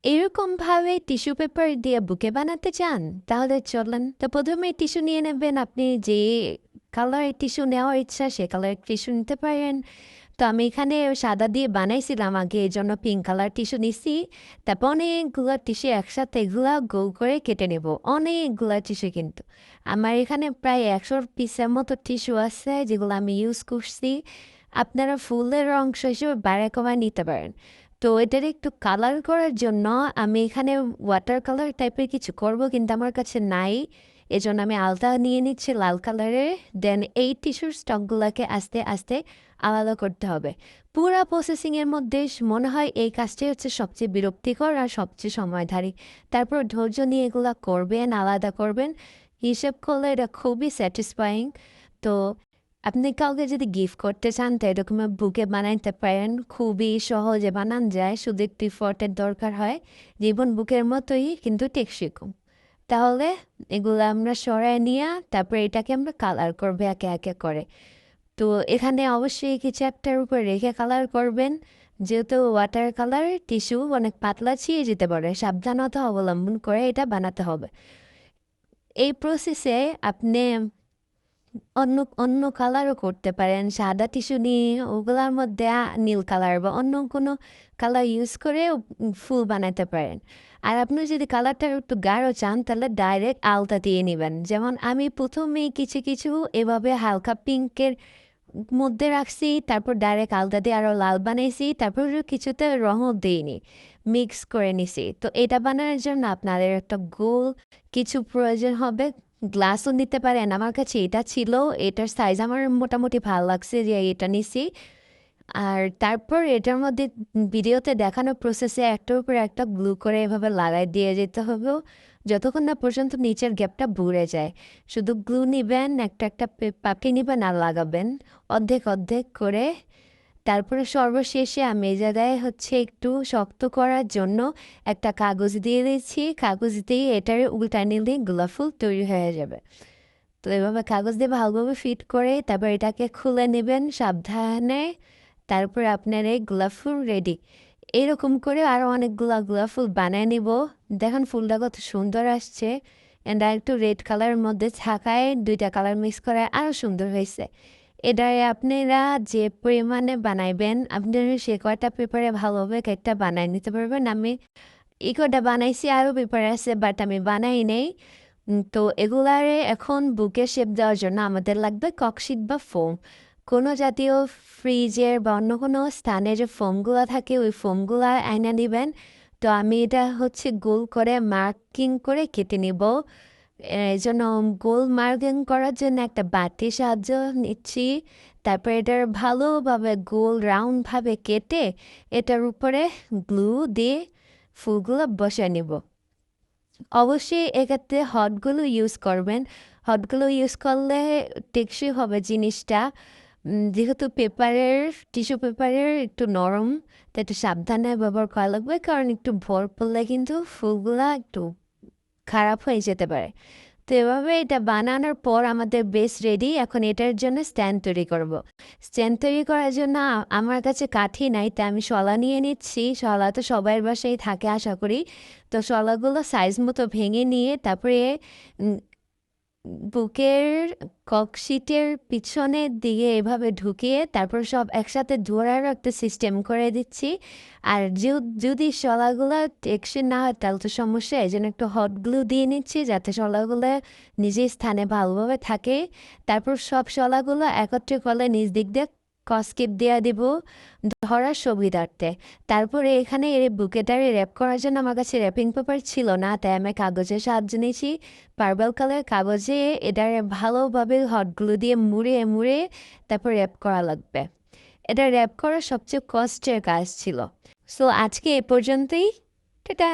এরকমভাবে tissue paper দিয়ে বুকে বানাতে চান? তাহলে চলেন। তো ১ম এ টিস্যু নিয়ে নেবেন। আপনি যে কালারের টিস্যু নেওয়ার ইচ্ছা সে কালারের টিস্যু নিতে পারেন। তো আমি এখানে সাদা দিয়ে বানাইছিলাম আগে, এজন্য পিঙ্ক কালার টিস্যু নিছি। তারপর অনেকগুলা টিস্যু একসাথে এগুলা গোল করে কেটে নেব। অনেকগুলা টিস্যু কিন্তু। আমার এখানে প্রায় ১০০ পিসের মতো টিস্যু আছে যেগুলো আমি ইউজ করছি। আপনারা ফুলের অংশ হিসেবে বাড়ায় কমায় নিতে পারেন। তো এটার একটু কালার করার জন্য আমি এখানে ওয়াটার কালার টাইপের কিছু করব, কিন্তু আমার কাছে নাই। এজন্য আমি আলতা নিয়ে নিচ্ছি লাল কালারের। দেন এই টিস্যুর স্টকগুলাকে আস্তে আস্তে আলাদা করতে হবে। পুরা প্রসেসিংয়ের মধ্যে মনে হয় এই কাজটাই হচ্ছে সবচেয়ে বিরক্তিকর আর সবচেয়ে সময়ধারী। তারপর ধৈর্য নিয়ে এগুলা করবেন, আলাদা করবেন। হিসেব করলে এটা খুবই স্যাটিসফাইং। তো আপনি কাউকে যদি গিফট করতে চান তো এরকম বুকে বানাইতে পারেন। খুবই সহজে বানান যায়, শুধু একটু এফর্টের দরকার হয়। জীবন বুকের মতোই কিন্তু টেকসই কম। তাহলে এগুলো আমরা সরায় নিয়ে তারপরে এটাকে আমরা কালার করবো একে একে করে। তো এখানে অবশ্যই কিছু একটার উপর রেখে কালার করবেন। যেহেতু ওয়াটার কালার টিস্যু অনেক পাতলা ছিঁড়ে যেতে পারে, সাবধানতা অবলম্বন করে এটা বানাতে হবে। এই প্রসেসে আপনি অন্য অন্য কালারও করতে পারেন। সাদা টিস্যু নিয়ে ওগুলার মধ্যে নীল কালার বা অন্য কোনো কালার ইউজ করে ফুল বানাতে পারেন। আর আপনি যদি কালারটা একটু গাঢ় চান তাহলে ডাইরেক্ট আলতা দিয়ে নেবেন। যেমন আমি প্রথমেই কিছু কিছু এভাবে হালকা পিঙ্কের মধ্যে রাখছি, তারপর ডাইরেক্ট আলতা দিয়ে আরও লাল বানাইছি, তারপর কিছুতে রঙও দিইনি, মিক্স করে নিছি। তো এটা বানানোর জন্য আপনাদের একটা গোল কিছু প্রয়োজন হবে। গ্লাসও নিতে পারেন, আমার কাছে এটা ছিল, এটার সাইজ আমার মোটামুটি ভালো লাগছে যে এটা নিছি। আর তারপর এটার মধ্যে ভিডিওতে দেখানো প্রসেসে একটার উপর একটা গ্লু করে এভাবে লাগাই দিয়ে যেতে হবে যতক্ষণ না পর্যন্ত নিচের গ্যাপটা ভরে যায়। শুধু গ্লু নিবেন, একটা একটা পাপড়ি নিবেন আর লাগাবেন অর্ধেক অর্ধেক করে। তারপরে সর্বশেষে আমি এই জায়গায় হচ্ছে একটু শক্ত করার জন্য একটা কাগজ দিয়ে দিচ্ছি। কাগজ দিয়ে এটার উল্টা নিলে গোলাপ ফুল তৈরি হয়ে যাবে। তো এভাবে কাগজ দিয়ে ভালোভাবে ফিট করে তারপর এটাকে খুলে নেবেন সাবধানে। তারপর আপনার এই গোলাপ ফুল রেডি। এরকম করে আরও অনেকগুলা গোলাপ ফুল বানিয়ে নিব। দেখেন ফুলটা কত সুন্দর আসছে। অ্যান্ড আর একটু রেড কালারের মধ্যে থাকায় দুইটা কালার মিক্স করে আরও সুন্দর হয়েছে। এটারে আপনারা যে পরিমাণে বানাইবেন আপনারা সে কয়টা পেপারে ভালোভাবে কেকটা বানাই নিতে পারবেন। আমি এই কয়টা বানাইছি, আরও পেপার আছে বাট আমি বানাই নেই। তো এগুলারে এখন বুকে শেপ দেওয়ার জন্য আমাদের লাগবে ককশিট বা ফোম। কোনো জাতীয় ফ্রিজের বা অন্য কোনো স্থানে যে ফোমগুলো থাকে ওই ফোমগুলো আয়না নেবেন। তো আমি এটা হচ্ছে গোল করে মার্কিং করে কেটে নিব। এই জন্য গোল মার্কিং করার জন্য একটা বাটির সাহায্য নিচ্ছি। তারপর এটার ভালোভাবে গোল রাউন্ডভাবে কেটে এটার উপরে গ্লু দিয়ে ফুলগুলো বসিয়ে নিব। অবশ্যই এক্ষেত্রে হটগুলো ইউজ করবেন। হটগুলো ইউজ করলে টেকসই হবে জিনিসটা। যেহেতু টিস্যু পেপারের একটু নরম, তাই একটু সাবধানে ব্যবহার করা লাগবে, কারণ একটু ভর পড়লে কিন্তু ফুলগুলা একটু খারাপ হয়ে যেতে পারে। তো এভাবে এটা বানানোর পর আমাদের বেস রেডি। এখন এটার জন্য স্ট্যান্ড তৈরি করব। স্ট্যান্ড তৈরি করার জন্য আমার কাছে কাঠি নাই, তাই আমি শলা নিয়ে নিচ্ছি। শলা তো সবার বাসায় থাকে আশা করি। তো শলাগুলো সাইজ মতো ভেঙে নিয়ে তারপরে উম, বুকের ককশিটের পিছনের দিকে এভাবে ঢুকিয়ে তারপর সব একসাথে ধরার একটা সিস্টেম করে দিচ্ছি। আর যদি শলাগুলো টেকসই না হয় তাহলে তো সমস্যা, এই জন্য একটু হট গ্লু দিয়ে নিচ্ছি যাতে শলাগুলো নিজের স্থানে ভালোভাবে থাকে। তারপর সব শলাগুলো একত্রে করলে নিজ দিক দিয়ে কস্কিপ দেওয়া দিব ধরার সুবিধার্থে। তারপরে এখানে এই বুকেটারে র্যাপ করার জন্য আমার কাছে র্যাপিং পেপার ছিল না, তাই আমি কাগজের সাহায্য নিয়েছি। পার্পল কালার কাগজে এটারে ভালোভাবে হট গ্লু দিয়ে মুড়ে মুড়ে তারপর র্যাপ করা লাগবে। এটা র্যাপ করা সবচেয়ে কষ্টের কাজ ছিল। সো আজকে এ পর্যন্তই। টাটা।